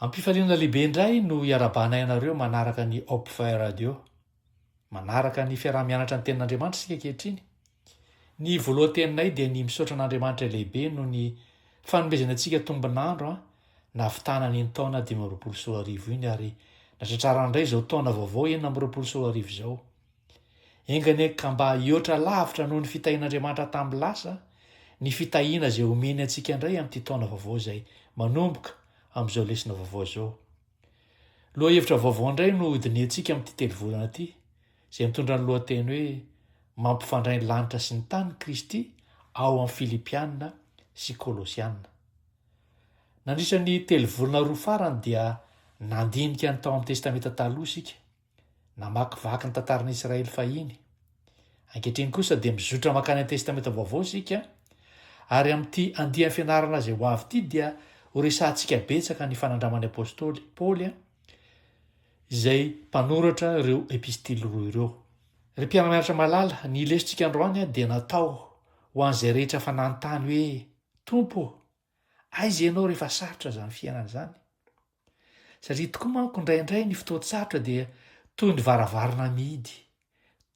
Ampifaliana lehibe indray no iarabanay anareo manaraka ny Hopfire Radio, manaraka ny fiarah-mianatra ny tenin'Andriamanitra isika ankehitriny. Ny voalohan-teninay dia ny misaotra an'Andriamanitra lehibe noho ny fanomezana antsika tombonandro nahavitana ny taona 2024 iny ary natratrarana indray izao taona vaovao 2024 izao. Engany ka mba hihoatra lavitra noho ny fitahian'Andriamanitra tamin'ny lasa, ny fitahiana izay omeny antsika indray amin'ity taona vaovao izay manomboka amin'izao lesona vaovao izao. Lohahevitra vaovao indray no hodinentsika amin'ity telo volana ity, izay mitondra ny lohateny hoe mampifandray ny lanitra sy ny tany Kristy ao amin'ny Filipianina sy Kolosianina. Nandritra ny telo volana roa farany dia nandinika ny tao amin'ny testamenta taloha isika, namakivaky ny tantaran'i Israely fahiny. Ankehitriny kosa dia mizotra makany amin'ny testamenta vaovao isika, ary amin'ity andian'ny fianarana izay ho avy ity dia ho resahantsika betsaka ny fanandraman'ny apôstôly Paoly izay mpanoratra ireo epistily roa ireo. Ry mpiara-mianatra malala, ny lesontsika androany dia natao ho an'izay rehetra fananontany hoe Tompo, aiza ianao rehefa sarotra izany fiainana izany? Satria tokoa manko indraindray ny fotoan-tsarotra dia toy ny varavarana mihidy,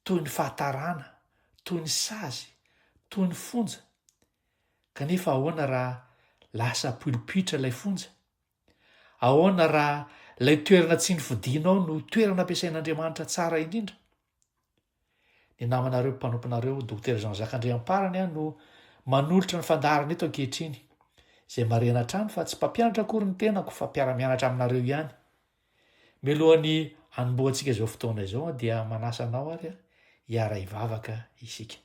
toy ny fahatarana, toy ny sazy, toy ny fonja. Kanefa ahoana raha lasa pilipitra ilay fonja? Ahoana raha ilay toerana tsy nifodianao no toerana ampiasain'Andriamanitra tsara indrindra? Ny namanareo mpanomponareo Dr Jean-Jacques Andriamparany no manolotra ny fandaharana eto ankehitriny, izay marena hatrany fa tsy mpampianatra akory ny tenako fa mpiara-mianatra aminareo ihany. Mialohan'ny hanombohantsika izao fotoana izao dia manasa anao ary hiara hivavaka isika.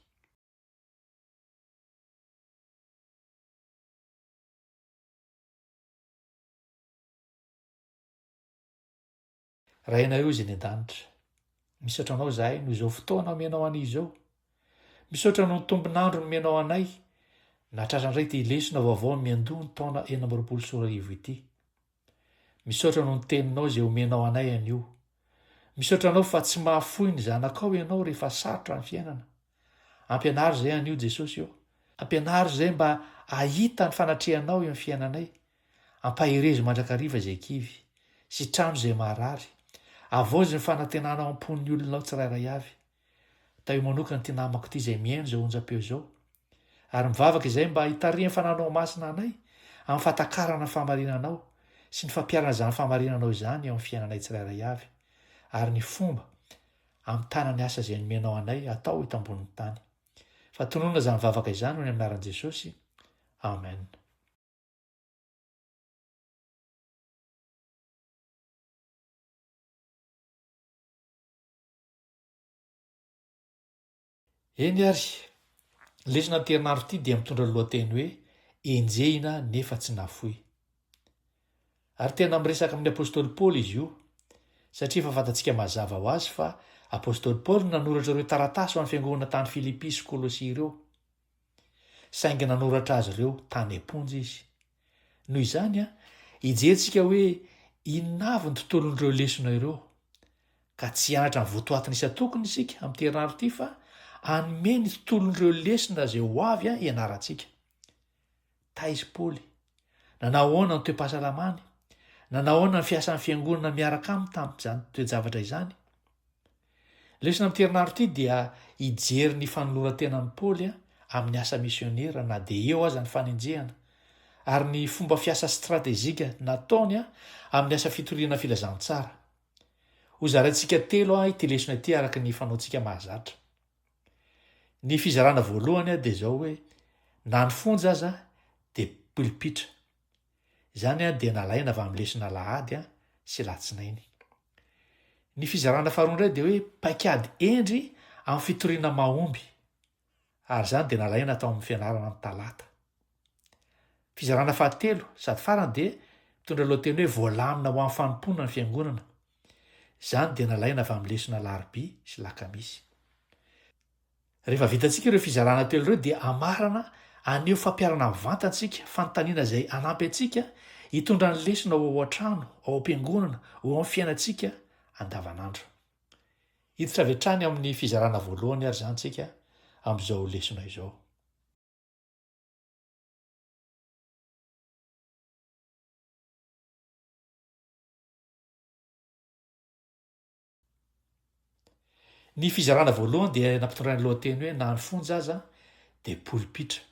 Raha ianareo izay ny an-danitra, misaotra anao zahay no izao fotoana omenao anay izao. Misaotra no tombonandro no omenao anay, nahatratra indray ty lesona vaovao miandoha ny taona 2024 ity. Misaotra no ny teninao izay omenao anay anio. Misaotra anao fa tsy mahafoy ny zanakao ianao rehefa sarotra ny fiainana. Ampianary izay anio Jesosy eo. Ampianary izay mba ahita ny fanatrehanao eo amin'ny fiainanay. Ampaherezy mandrakariva izay kivy sy trano izay marary. Avozy ny fanantenanao ampon'ny olonao tsirairay avy. Tao manokana ty namako ity izay mihaino izao onjam-peo izao. Ary mivavaka izay mba hitarihany fananao masina anay amin'ny fahatakarana fahamarinanao sy ny fampiarana izany fahamarinanao izany ao amin'ny fiainanay tsirairay avy. Ary ny fomba amin'ny tanany asa izay nomenao anay atao eto ambonin'ny tany. Fa tonoina izany vavaka izany ho ny anaran'i Jesosy. Amen. Eny ary, lesona ny ity dia mitondra lohateny hoe enjehina nefa tsy nafoy. Ary tena miresaka amin'ny apôstôly Paoly izy io, satria efa fantatsika mazava ho azy fa apôstôly Paoly nanoratra ireo taratasy ho an'ny fiangonana tany Filipy sy Kolosy ireo. Saingy nanoratra azy ireo tany am-ponja izy. Noho izany hijerentsika hoe inona avy ny tontolon'ireo lesona ireo, ka tsy hianatra ny votoatiny isa-tokony isika amin'ny ity fa hanome ny tontolon'ireo lesona izay ho avy ianarantsika. Taizy Paoly, nanao ahoana ny toe-pahasalamany, nanao ahoana ny fiasan'ny fiangonana miaraka aminy tamin'izany toe-javatra izany. Lesona amin'ny ity dia hijery ny fanoloran-tenan'i Paoly amin'ny asa misionera na dia eo aza ny fanenjehana, ary ny fomba fiasa stratezika nataony amin'ny asa fitoriana filazantsara. Ho zaraintsika telo ity lesona ity araka ny fanaontsika mahazatra. Ny fizarana voalohany dia izao hoe na ny fonja aza dia pilipitra. Izany dia nalaina avy amin'ny lesona lahady sy latsinainy. Ny fizarana faharoa indray dia hoe paikady endry amin'ny fitoriana mahomby. Ary izany dia nalaina tao amin'ny fianarana amin'ny talata. Fizarana fahatelo sady farany dia mitondra lohateny hoe voalamina ho amin'ny fanompoana ny fiangonana. Izany dia nalaina avy amin'ny lesona larobia sy lakamisy. Rehefa vitantsika ireo fizarana telo ireo dia amarana aneo fampiarana mivantantsika fanontaniana izay anampy antsika hitondra ny lesona ao an-trano, ao am-piangonana, ao amin'ny fiainantsika andavanandro. Hiditra avy hatrany amin'ny fizarana voalohany ary izany tsika amin'izao lesona izao. Ny fizarana voalohany dia nampitondrany lohateny hoe na ny fonja aza de polipitra.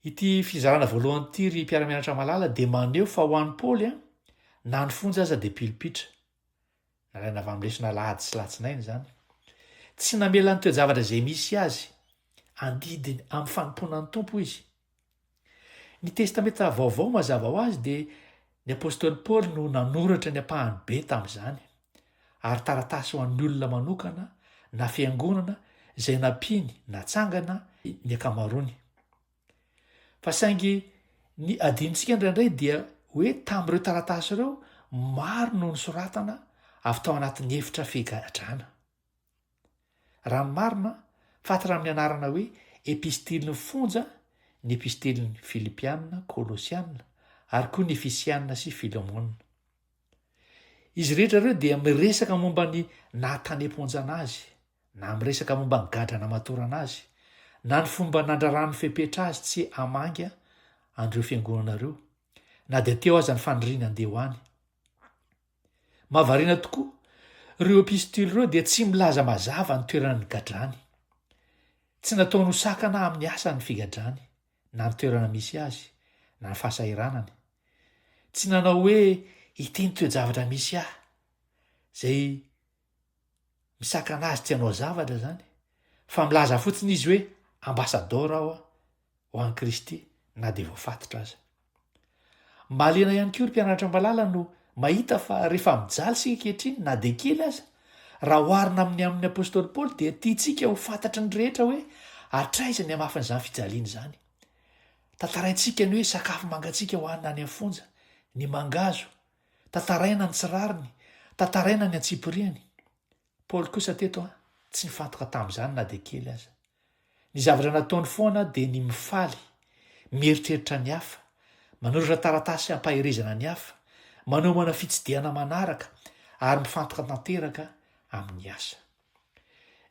Ity fizarana voalohany ity ry mpiara-mianatra malala de maneho fa ho an'ny Paoly na ny fonja aza de pilipitra. Nalaina avy amin'ny lesona lahady sy latsinainy zany. Tsy namela ny toe-javatra izay misy azy, andidiny amin'ny fanomponan'ny tompo izy. Ny testamenta vaovao mazava ho azy dia ny apôstôly Paoly no nanoratra ny ampahany be tamin'izany, ary taratasy ho an'ny olona manokana na fiangonana izay nampiny natsangana ny akamarony. Fa saingy ny adinontsika indraindray dia hoe tamin'ireo taratasy ireo maro no nisoratana avy tao anatin'ny efitra figadrana. Raha ny marina fantatra amin'ny anarana hoe epistiliny fonja, ny epistiliny Filipianina, Kolosianina, ary koa ny Efisianina sy Filemonina. Izy rehetra ireo dia miresaka momba ny nahatanem-ponjana azy, na miresaka momba ny gadrana matorana azy, na ny fomba nandrarany fepetra azy tsy amanga andreo fiangonana ireo, na dia teo aza ny faniriana andeha ho any. Mahavariana tokoa, ireo epistily ireo dia tsy milaza mazava ny toerana ny gadrany. Tsy nataony hosakana amin'ny asa ny figadrany, na ny toerana misy azy, na ny fahasahiranany. Tsy nanao hoe iteny toe-javatra misy zay misakana azy tsy hanao zavatra zany, fa milaza fotsiny izy hoe ambasadora aho ho an'i Kristy na dia voafatotra aza. Mahaliana ihany koa ry mpianatra malala no mahita fa rehefa mijaly sika kehitriny na dia kely aza, raha oharina amin'ny apôstôly Paoly dia tiantsika ho fantatry ny rehetra hoe atraiza ny hamafin'izany fijaliana izany. Tantaraintsika ny hoe sakafo mangatsika ho hanina any afonja, ny mangazo, tantaraina ny tsirariny, tantaraina ny antsipiriany. Paoly kosa teto tsy nifantoka tamin'izany na dia kely aza. Ny zavatra nataony foana dia ny mifaly, mieritreritra ny hafa, manoratra taratasy hampaherezana ny hafa, manomana fitsidihana manaraka ary mifantoka tanteraka amin'ny asa.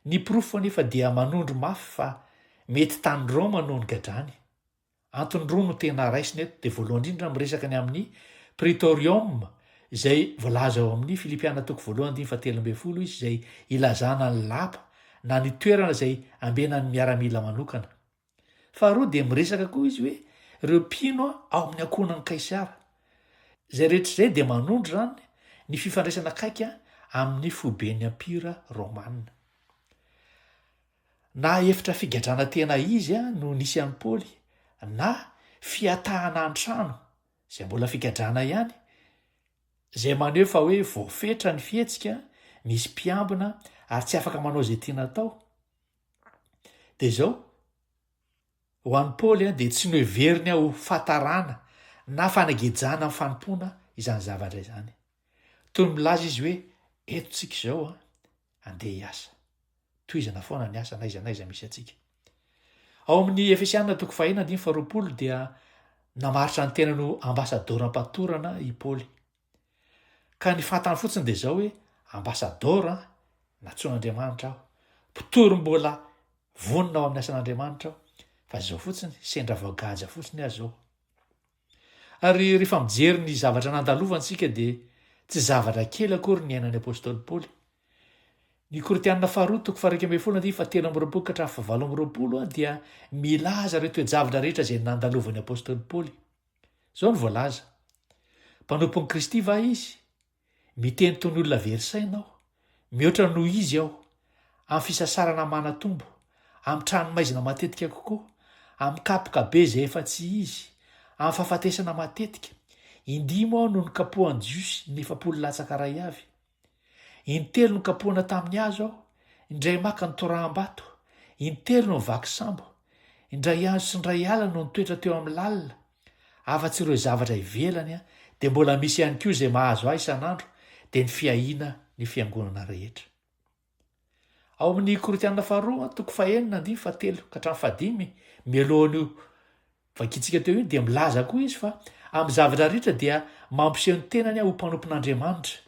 Ny porofo anefa dia manondro mafy fa mety tany Roma noho ny gadrany. Antony roa no tena raisiny eto dia voalohany indrindra miresaka ny amin'ny Praetorium izay voalaza ao amin'ny Filipianina toko voalohany 17 izy izay ilazana ny lapa na ny toerana izay ambena ny miaramila manokana. Faharoa dia miresaka koa izy hoe ireo mpino ao amin'ny ankohonan'ny Kaisara. Izay rehetraizay dia manondro zany ny fifandraisana akaika amin'ny foben'ny ampira Romanina. Na efitra figadrana tena izy no nisy an'i Paoly, na fiatahana an-trano izay mbola figadrana ihany, izay maneho fa hoe voafetra ny fihetsika, misy mpiambina ary tsy afaka manao izay tiana atao. Dia izao, ho an'i Paoly dia tsy no heveriny ho fatarana na fanagejana amin'ny fanompoana izany zavatra izany. Toy milaza izy hoe eto tsika izao andeha hiasa. Tohizana foana ny asa na iza misy atsika. Ao amin'ny Efesianina toko 4:20 dia namaritra ny tena no ambasadora mpatorana i Paoly. Ka ny fantany fotsiny dia izao hoe ambasadora natsoan'Andriamanitra aho, mpitory mbola vonina ao amin'ny asan'Andriamanitra aho, fa izao fotsiny sendra voagaja fotsiny aho zao. Ary rehefa mijery ny zavatra nandalovantsika dia tsy zavatra kely akory ny ainan'ny apôstôly Paoly. Ny Koritianina 2:17-17 dia milaza ireo toe-javatra rehetra izay nandalovan'ny apôstôly Paoly. Izao ny voalaza: mpanompon'i Kristy va izy? Miteny toy ny olona verisaina aho, mihoatra noho izy aho, amin'ny fisasarana manatombo, amin'ny tranomaizina matetika kokoa, amin'ny kapoka be izay efa tsy izy, amin'ny fahafatesana matetika. Indimo aho no nikapohan'ny jiosy ny 700 ray avy. Intelo no kapohana tamin'ny hazo aho, indray maka ny toraham-bato, intelo no nivaky sambo, indray andro sy indray ala no nitoetra teo amin'ny lalina. Afa-tsy ireo zavatra ivelany dia mbola misy ihany koa izay mahazo ahy isan'andro, dia ny fiahiana ny fiangonana rehetra. Ao amin'ny Koritianina 2:4-5 mialohan'io vakitsika teo iny dia milaza koa izy fa amin'ny zavatra rehetra dia mampiseho ny tenany ho mpanompon'Andriamanitra,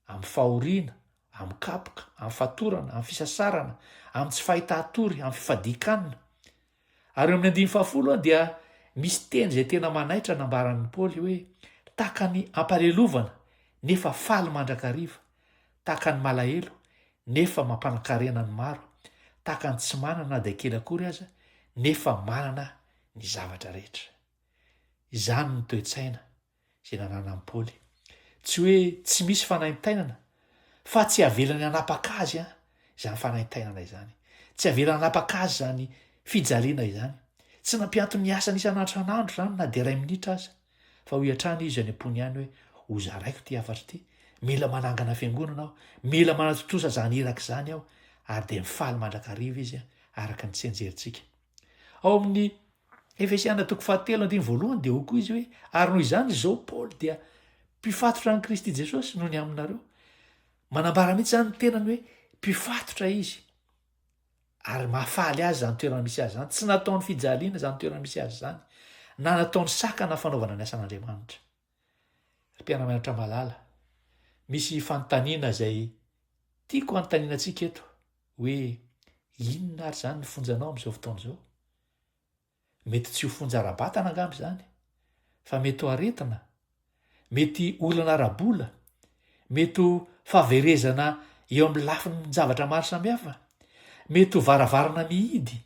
amin'ny fahoriana, amin'ny kapoka, amin'ny fatorana, amin'ny fisasarana, amin'ny tsy fahitatory, amin'ny fifadikanina. Ary amin'ny 5 dia misy teny izay tena manaitra nambaran'ny Paoly hoe tahaka ny ampalelovana nefa faly mandrakariva, tahaka ny malahelo nefa mampanankarena ny maro tahaka ny tsy manana dia kely akory aza nefa manana ny zavatra rehetra. Izany ny toe-tsaina zay nanana ny Paoly. Tsy hoe tsy misy fanaintainana fa tsy avelany hanapaka azy izany fanaintainana izany. Tsy avelany hanapaka azy zany fijaliana izany. Tsy nampiantony ny asa isan'andro zany na dia 2 minitra aza fa ho iantrany izy any am-pony ihany hoe ho zaraiko ty afatra ty, mila manangana fiangonana aho, mila manatotosa zany iraka zany aho, ary dia mifaly mandrakariva izy araka ny tsy anjerintsika. Ao amin'ny Efesiana 4:1 dia ho koa izy hoe ary noho izany izao Paoly dia mpifatotra ny Kristy Jesosy noho ny aminareo. Manambara mihitsy zany ny tenany hoe mpifatotra izy, ary mahafaly azy zany toerana misy azy zany. Tsy nataony fijaliana zany toerana misy azy zany, na nataony sakana fanaovana ny asan'Andriamanitra. Mpiara-mianatra malala, misy fanontaniana izay tiako anontaniana antsika eto hoe inona ary zany ny fonjanao amin'izao fotoana izao? Mety tsy ho fonja ara-batana angamby zany, fa mety ho aretina, mety olana arabola, mety ho fahaverezana eo amin'ny lafiny ny zavatra maro samihafa, mety ho varavarana mihidy,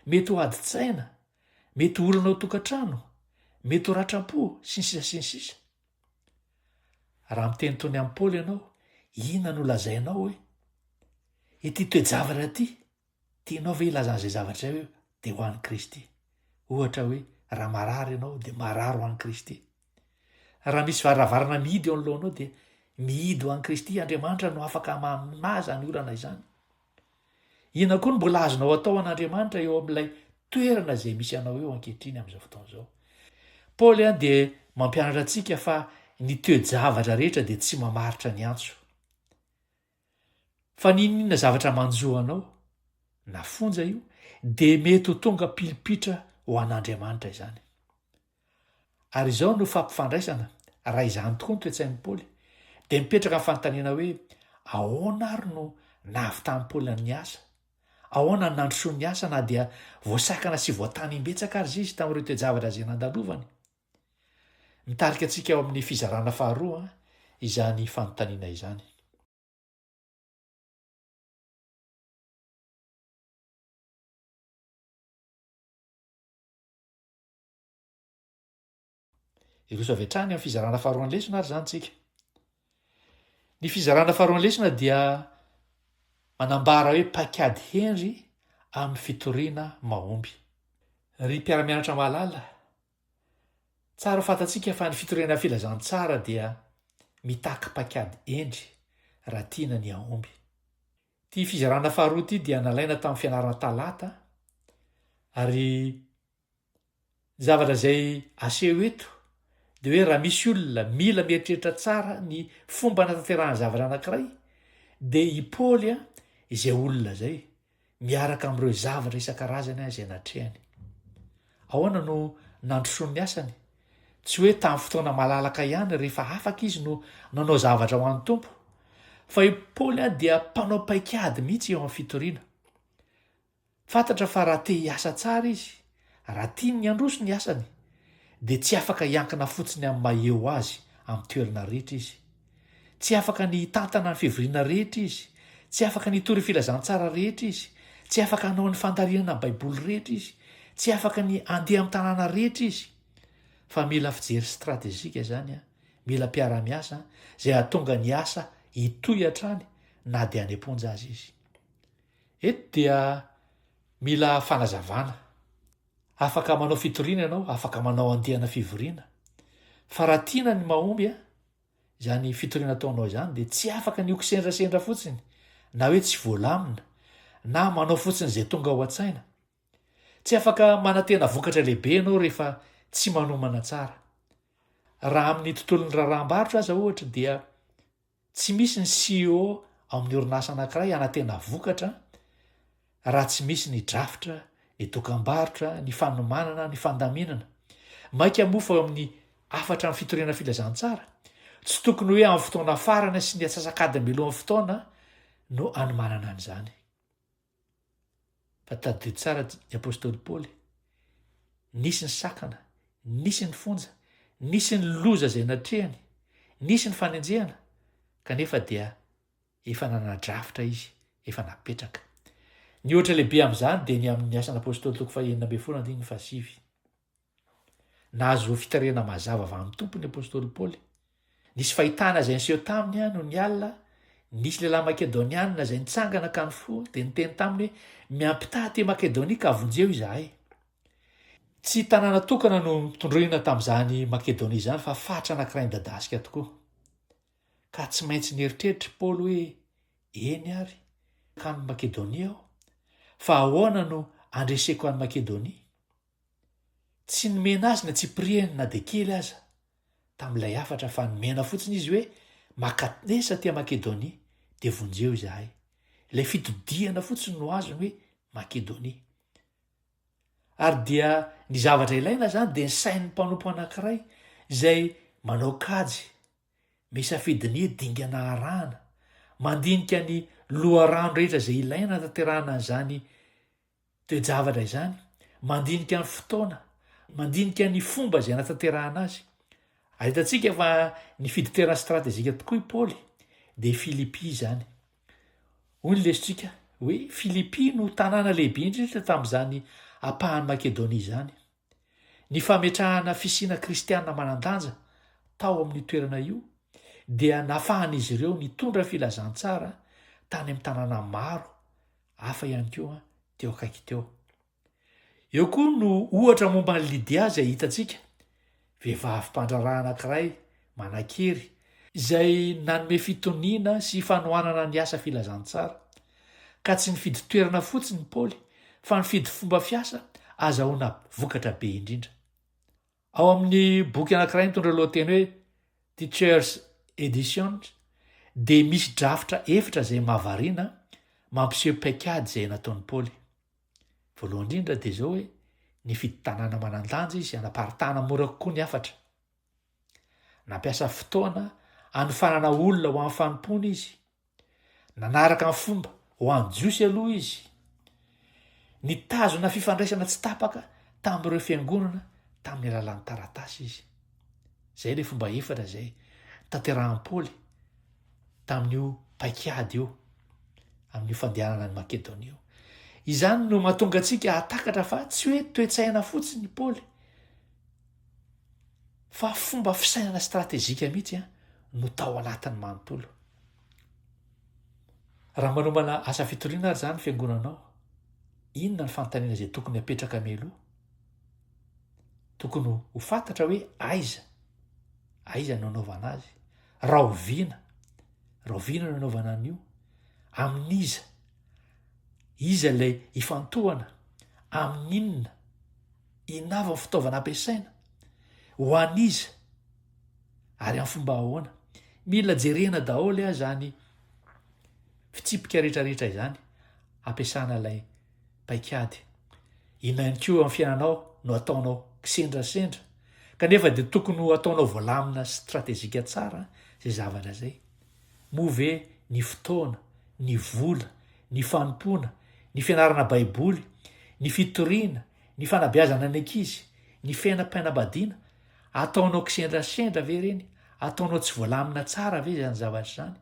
mety ho adi-tsaina, mety ho olana ao tokantrano, mety ho ratram-po sy ny sisa sy ny sisa. Raha miteny tony amin'ny Paoly ianao, inona no lazainao hoe ity toe-javatra ty tianao ve ilazan'izay zavatra eo dia ho an'ny Kristy? Ohatra hoe raha marary ianao dia marary ho an'ny Kristy. Raha misy varavarana mihidy eo anoloanao dia mihidy ho an'ny Kristy. Andriamanitra no afaka mamaza ny olana izany. Inona koa no mbola azonao atao an'Andriamanitra eo amin'ilay toerana izay misy anao eo ankehitriny amin'izao fotoana izao? Paoly dia mampianatra antsika fa ny toe-javatra rehetra dia tsy mamaritra ny antso. Fa ninona zavatra manjoanao na fonja io dia mety ho tonga pilipitra ho an'Andriamanitra izany. Ary izao no fampifandraisana raha izany tokoa ny toe-tsain'ny Paoly dia mipetraka amin'ny fanontaniana hoe ahoana ary no nahavitan'ny Paoly ny asa? Ahoana ny nandrosoany ny asa na dia voasakana sy voatany imbetsaka ary izy tamin'ireo toe-javatra izay nandalovany? Mitarika antsika ao amin'ny fizarana faharoa izany fanontaniana izany. Iroso avy hatrany amin'ny fizarana faharoa ny lesona ary zany tsika. Ny fizarana faharoa ny lesona dia manambara hoe pakady hendry amin'ny fitoriana mahomby. Ry mpiara-mianatra mahalala, tsara ho fantatsika fa ny fitoriana filazantsara dia mitaky pakady hendry raha tiana ny ahomby. Ty fizarana faharoa ty dia nalaina tamin'ny fianarana talata, ary zavatra izay aseho eto dia hoe raha misy olona mila mieritreritra tsara ny fomba natanterahana zavatra anankiray dia i Paoly izay olona zay miaraka amin'ireo zavatra isan-karazany izay natrehany. Ahoana no nandrosoany ny asany? Tsy hoe tamin'ny fotoana malalaka ihany rehefa afaka izy no nanao zavatra ho an'ny Tompo, fa i Paoly dia mpanao paikady mihitsy eo amin'ny fitoriana. Fantatra fa raha te hiasa tsara izy, raha tiany ny handroso ny asany, dia tsy afaka hiankina fotsiny amin'ny maha-eo azy amin'ny toerana rehetra izy. Tsy afaka ny tantana ny fivoriana rehetra izy, tsy afaka ny tory filazantsara rehetra izy, tsy afaka hanao ny fandarinana ny Baiboly rehetra izy, tsy afaka ny andeha amin'ny tanàna rehetra izy. Fa mila fijery stratezika zany, mila mpiara-miasa izay hahatonga ny asa hitohy hatrany na dia any am-ponja azy izy. Eto dia mila fanazavana. Afaka manao fitoriana ianao, afaka manao andehana fivoriana. Fa raha tiana ny mahomby izany fitoriana ataonao izany dia tsy afaka ny okisendrasendra fotsiny, na hoe tsy voalamina, na manao fotsiny izay tonga ao an-tsaina. Tsy afaka manantena vokatra lehibe ianao rehefa tsy manomana tsara. Raha amin'ny tontolon'ny raharaham-barotra aza ohatra dia tsy misy ny CEO amin'ny orinasa anankiray anantena vokatra raha tsy misy ny drafitra, ny dokam-barotra, ny fanomanana, ny fandaminana. Maika moa fa eo amin'ny afatra ny fitoriana filazantsara, tsy tokony hoe amin'ny fotoana farana sy ny atsasakadiny milohan'ny fotoana no anomanana an'izany. Fa tadidio tsara ny apôstôly Paoly, nisy ny sakana, nisy ny fonja, nisy ny loza izay natrehany, nisy ny fanenjehana, kanefa dia efa nanadrafitra izy efa napetraka. Ny ohatra lehibe amin'izany dia ny amin'ny asan'ny apôstôly toko fahenina amby folo andiny fasivy. Nahazo fitarena mazava avy amin'ny tompony apôstôly Paoly. Nisy fahitana izay niseho taminy no ny alina, nisy lehilahy makedoniana izay nitsangana ka ny fo dia niteny taminy hoe miampitaha ty Makedonia ka avonjeo izahay. Tsy tanàna tokana no tondroina tamin'izany Makedonia izany fa fatra anankiray midadasika tokoa. Ka tsy maintsy nieritreritra Paoly hoe eny ary ka ny Makedonia aho, fa ahoana no andreseko any Makedonia? Tsy nomena azy na tsy prieny na de kely aza tamin'ilay afatra, fa nomena fotsiny izy hoe makatnesa ty Makedonia de vonjeo izahay. Ilay fitodiana fotsiny no azony hoe Makedonia. Ary dia ny zavatra ilaina zany dia ny sain'ny mpanompo anankiray izay manao kajy, misafidy ny dingana arahana, mandinika ny loharano rehetra izay ilaina tanterahana an'izany toe-javatra izany, mandinika ny fotoana, mandinika ny fomba izay natanterahana azy. Ahitantsika fa ny fiditerana stratezika tokoa i Paoly dia Filipi izany. Hoy ny lesitsika hoe Filipi no tanàna lehibe indrindra tamin'izany ampahany Makedonia izany. Ny fametrahana fisiana kristianina manandanja tao amin'ny toerana io dia nafahan'izy ireo nitondra filazantsara tany amin'ny tanàna maro hafa ihany koa teo akaiky teo. Eo koa no ohatra momba ny Lidia izay hitantsika, vehivavy mpandraraha anankiray manan-kery izay nanome fitoniana sy fanohanana ny asa filazantsara, ka tsy nifidy toerana fotsiny ny Paoly fa nifidy fomba fiasa azahoana vokatra be indrindra. Ao amin'ny boky anankiray mitondra lohateny hoe Teachers Editions dia misy drafitra efatra izay mahavariana mampiseho paikady izay nataon'ny Paoly. Voalohany indrindra dia zao hoe nifidy tanàna manandanja izy anaparitahana mora kokoa ny afatra. Nampiasa fotoana anofanana olona ho amin'ny fanompony izy. Nanaraka ny fomba ho an'ny jiosy aloha izy. Nitazona fifandraisana tsy tapaka tamin'ireo fiangonana tamin'ny alalan'ny taratasy izy. Zay le fomba efatra izay tanterahan'ny Paoly tamin'io paikady io, amin'io fandehanana ny Makedonia io. Izany no mahatonga antsika hatakatra fa tsy hoe toe-tsaina fotsiny Paoly, fa fomba fisainana stratezika mihitsy no tao anatin'ny manontolo. Raha manomana asa fitoriana ary zany fiangonanao, inona ny fanontaniana izay tokony hapetraka mialoha? Tokony ho fantatra hoe aiza no anaovana azy, rahoviana no anaovana an'io, amin'iza, iza ilay ifantohana, amin'inona, inava ny fitaovana ampiasaina, ho an'iza, ary amin'ny fomba ahoana. Mila jerena daholo zany fitsipika rehetrarehetra izany ampiasana ilay paikady. Inona ihany koa amin'ny fiainanao no ataonao kisendrasendra, kanefa dia tokony ho ataonao voalamina stratezika tsara zay zavatra zay. Move ny fotoana, ny vola, ny fanompoana, ny fianarana baiboly, ny fitoriana, ny fanabeazana ny ankizy, ny fiainam-pianabadiana, ataonao kisendrasendra ve reny? Ataonao tsy voalamina tsara ve zany zavatra zany?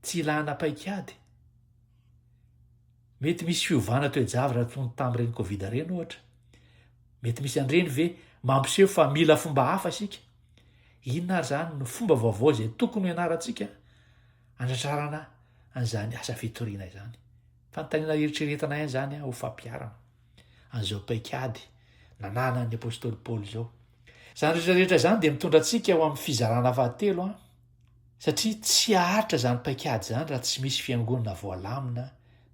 Tsy ilana paikady. Mety misy fiovana toe-javatra toy tamin'ireny Covid reny ohatra. Mety misy an'ireny ve mampiseho fa mila fomba hafa sika? Inona ary zany no fomba vaovao izay tokony ianarantsika andratrarana an'izany asa fitoriana izany? Fanontaniana eritreretana ihany zany ho fampiarana an'izao paikady nananan'ny apôstôly Paoly zao. Zany rehetrarehetra zany dia mitondra antsika ho amin'ny fizarana fahatelo, satria tsy haharitra zany paikady zany raha tsy misy fiangonana voalamina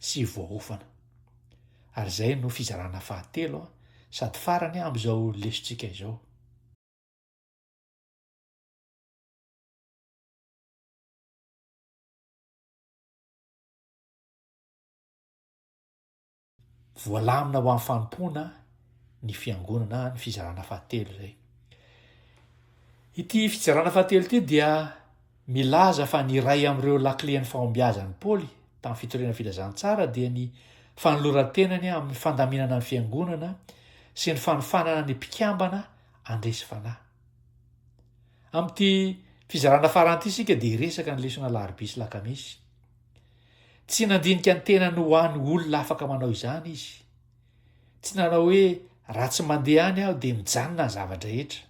sy voaofana. Ary zay no fizarana fahatelo sady farany amin'izao lesontsika izao. Voalamina ho amin'ny fanompona ny fiangonana, ny fizarana fahatelo zay. Ity fizarana fahatelo ity dia milaza fa ny iray amin'ireo laklen'ny fahombiazan'ny Paoly tamin'ny fitoriana filazantsara dia ny fanoloran-tenany amin'ny fandaminana ny fiangonana sy ny fanofanana ny mpikambana andresy fanahy. Amin'ity fizarana faranty isika dia iresaka ny lesona larobia sy lakamisy. tsy nandinika ny tena no hoany olona afaka manao izany izy. Tsy nanao hoe raha tsy mandeha any aho dia mijanona ny zavatra rehetra.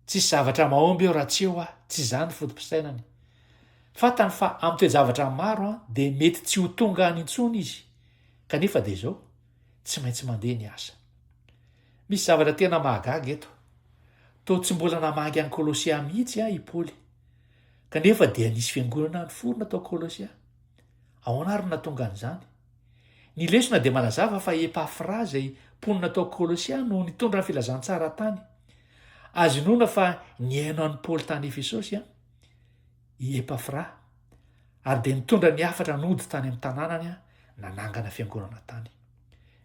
Tsisy zavatra mahomby eo raha tsy eo aho, tsy izany fotom-pisainany. Fantany fa amin'ny toe-javatra maro dia mety tsy ho tonga any intsony izy, kanefa dia izao tsy maintsy mandeha ny asa. Misy zavatra tena mahagaga eto. Toa tsy mbola namangy any Kolosia mihitsy i Paoly, kanefa dia nisy fiangonana niforona tao Kolosia. Ahoana ary nahatonga an'izany? Ny lesona dia manazava fa Epafra izay mponina tao Kolosia no nitondra ny filazantsara tany. Azo inoana fa niaino an'i Paoly tany Efesosy i Epafra, ary dia nitondra ny afatra nody tany amin'ny tanànany nanangana fiangonana tany.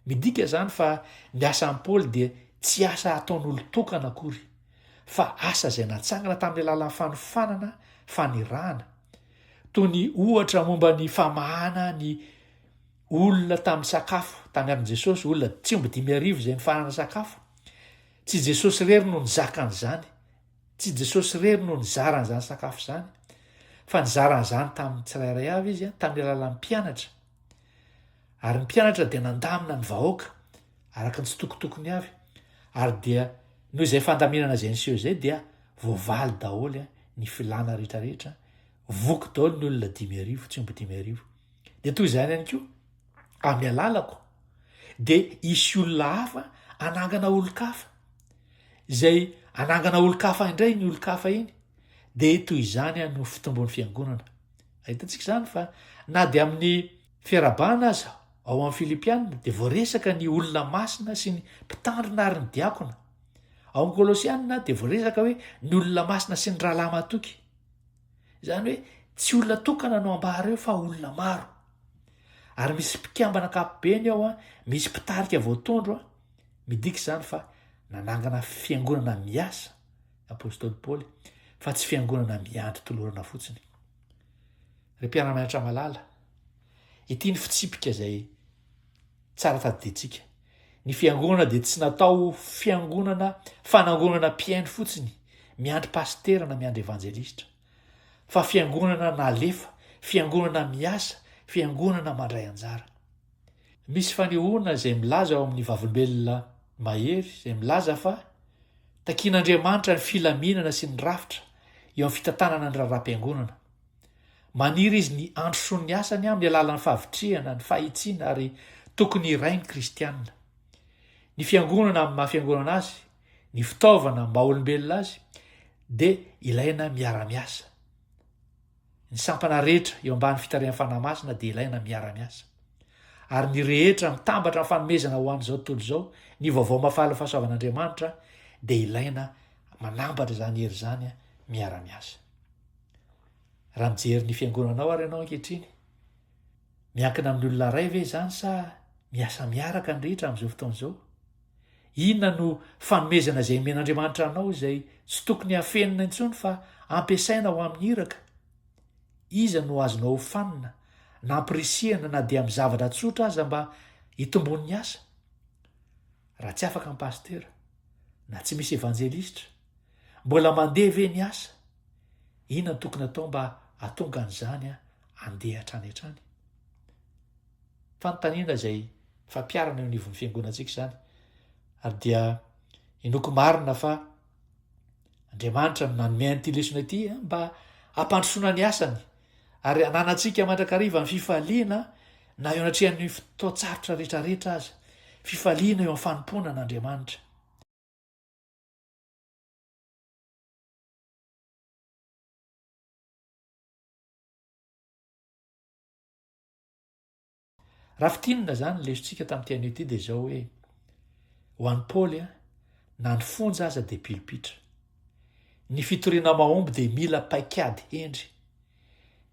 Midika izany fa ny asan'i Paoly dia tsy asa ataon'olo-tokana akory, fa asa izay natsangana tamin'ny alalan'ny fanofanana, fanirahana, toy ny ohatra momba ny famahana ny olona tamin'ny sakafo tany amin'i Jesosy, olona 5,000 izay mifanana sakafo. Tsy Jesosy rery no nizakan'izany, tsy Jesosy rery no nizaran'izany sakafo izany, fa nizaran'izany tamin'ny tsirairay avy izy tamin'ny alalan'ny mpianatra. Ary ny mpianatra dia nandamina ny vahoaka araka ny tsitokotokony avy, ary dia noho izay fandaminana izay niseho izay dia voavaly daholo ny filàna rehetrarehetra, voky daholo ny olona 5,000, 5,000. Dia toy izany ihany koa amin'ny alalako dia isy olona hafa anangana olon-kafa, izay anangana olon-kafa indray ny olon-kafa iny, dia toy izany no fitombon'ny fiangonana. Ahitantsika izany fa na dia amin'ny fiarabana aza ao amin'ny Filipianina dia voaresaka ny olona masina sy ny mpitandrina ary ny diakona. Ao amin'ny Kolosianina dia voaresaka hoe ny olona masina sy ny rahalahy matoky. Izany hoe tsy olona tokana no ambara eo fa olona maro. Ary misy mpikambana ankapobeny ao misy mpitarika voatondro midika izany fa nanangana fiangonana miasa apôstôly Paoly, fa tsy fiangonana miandry tolorana fotsiny. Ry mpiara-mianatra malala, ity ny fitsipika izay tsara tadidintsika. Ny fiangonana dia tsy natao fiangonana fanangonana mpiaino fotsiny, miandry pastera na miandry evanjelista, fa fiangonana nalefa, fiangonana miasa, fiangonana mandray anjara. Misy fanehoana izay milaza ao amin'ny vavolombelona mahery, izay milaza fa takian'Andriamanitra ny filaminana sy ny rafitra eo amin'ny fitantanana ny raharaham-piangonana. Maniry izy ny androsoany ny asany amin'ny alalan'ny fahavitrihana, ny fahitsiana ary tokony iray ny kristianina. Ny fiangonana amin'ny mahafiangonana azy, ny fitaovana maha-olombelona azy, dia ilaina miara-miasa. Ny sampana rehetra eo ambany fitarihan'ny fanahy masina dia ilaina miara-miasa. Ary ny rehetra mitambatra ny fanomezana ho an'izao tontolo izao, ny vaovao mahafaly fahasoavan'Andriamanitra, dia ilaina manambatra izany hery izany miara-miasa. Raha mijery ny fiangonanao ary ianao ankehitriny, miankina amin'ny olona ray ve izany sa miasa miaraka ny rehetra amin'izao fotoana izao? Inona no fanomezana izay men'Andriamanitra anao izay tsy tokony hafenina intsony fa ampiasaina ho amin'ny iraka? Iza no azonao hofanina na ampirisihana na dia amin'ny zavatra tsotra aza mba hitombon'ny asa? Raha tsy afaka ny pastera na tsy misy evanjelista, mbola mandeha ve ny asa? Inona no tokony atao mba hahatonga an'izany handeha hatrany hatrany? Fanontaniana izay fampiarana eo anivon'ny fiangonantsika izany, ary dia inoko marina fa Andriamanitra no nanome an'ity lesona ity mba hampandrosoana ny asany, ary hananantsika mandrakariva ny fifaliana na eo anatrehan'ny fotoan-tsarotra rehetrarehetra aza, fifaliana eo amin'ny fanompoana an'Andriamanitra. Raha fitinina izany ny lesontsika tamin'ity anio ity dia izao hoe ho an'i Paoly na ny fonja aza dia pilipitra. Ny fitoriana mahomby dia mila paikady hendry.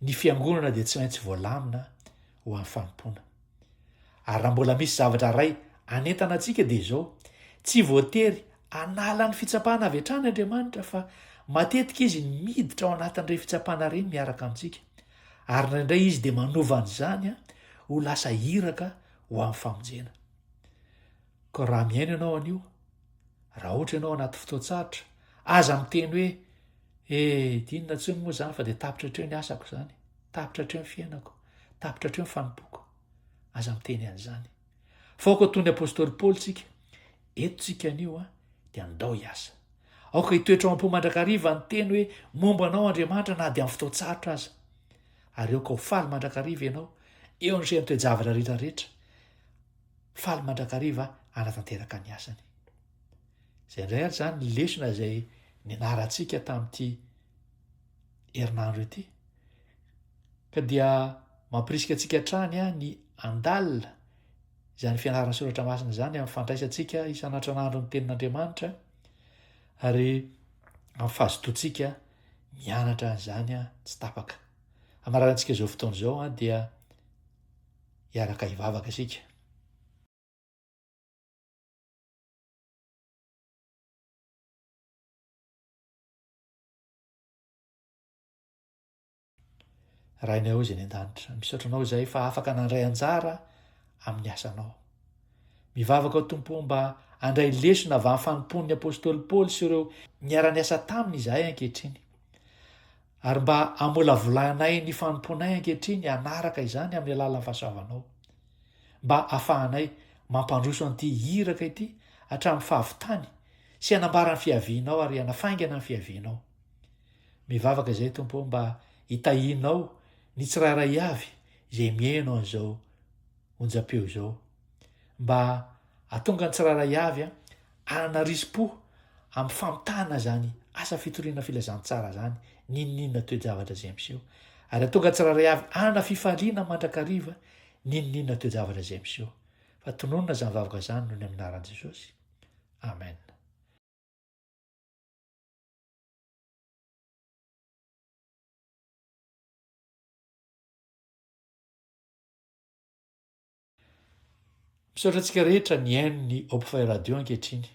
Ny fiangonana dia tsy maintsy voalamina ho amin'ny fanompoana. Ary raha mbola misy zavatra ray anentana antsika dia izao, tsy voatery hanala ny fitsapana avy hatrany Andriamanitra, fa matetika izy miditra ao anatin'ireny fitsapana ireny miaraka amintsika. Ary indraindray izy dia manova an'izany ho lasa iraka ho amin'ny famonjena. Ka raha miaino ianao anio, raha ohatra ianao anaty fotoan-tsarotra, aza miteny hoe inona intsony moa izany fa dia tapitra hatreo ny asako izany, tapitra hatreo ny fiainako, tapitra hatreo ny fanompoko aza miteny an'izany faoko toy ny apôstôly paoly tsika etotsika anio a dia andao hiasa aoka hitoetra ao am-po-mandrakariva ny teny hoe momba anao Andriamanitra na dia amin'ny fotoatsarotra aza ary aoka ho faly mandrakariva ianao eo ny reny toe-javatra rehetrarehetra faly mandrakariva anatanteraka ny asany zay indray ary zany ny lesona izay nianarantsika tamin'ity herinandro ity ka dia mampirisika antsika hatrany a ny andalina izany fianarana soratra masina zany amin'ny fandraisantsika isan'andro ny tenin'Andriamanitra ary amin'ny fahazotoantsika mianatra an'izany a tsy tapaka amararantsika izao fotoana izao a dia hiaraka hivavaka isika. Raha inay ao izay ny an-danitra misaotra anao izay fa afaka nandray anjara amin'ny asanao mivavaka ao tompo mba andray lesona avy amin'ny fanompon'ny apôstôly paoly sy ireo niara-ny asa taminy izahay ankehitriny ary mba amolavolanay ny fanomponay ankehitriny anaraka izany amin'ny alalan'ny fahasoavanao mba ahafahanay mampandroso an'ity hiraka ity hatramin'ny fahavitany sy hanambara ny fiavianao ary hanafaingana ny fiavianao mivavaka izay tompo mba hitahinao ny tsirairay avy izay mihaino an'izao onjam-peo izao mba atonga ny tsirairay avy a anana risy-po amin'ny famitana zany asa fitoriana filazantsara zany ninoninona toe-javatra izay miseho ary atonga ny tsirairay avy anana fifaliana mandrakariva ninoninona toe-javatra izay miseho fa tononona zany vavaka zany noho ny aminaran'i Jesosy amen. Misaotra antsika rehetra ny haino ny Hope Radio ankehitriny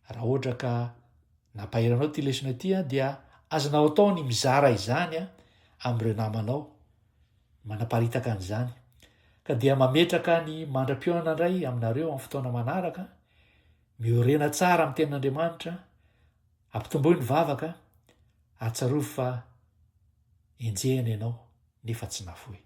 raha ohatra ka nampaheranao ty lesona ity a dia azonao atao ny mizara izany a amin'ireo namanao manaparitaka an'izany ka dia mametraka ny mandram-pionana indray aminareo amin'ny fotoana manaraka miorena tsara amin'ny tenin'Andriamanitra ampitomboy ny vavaka atsarovy fa enjehana ianao nefa tsy nafoy.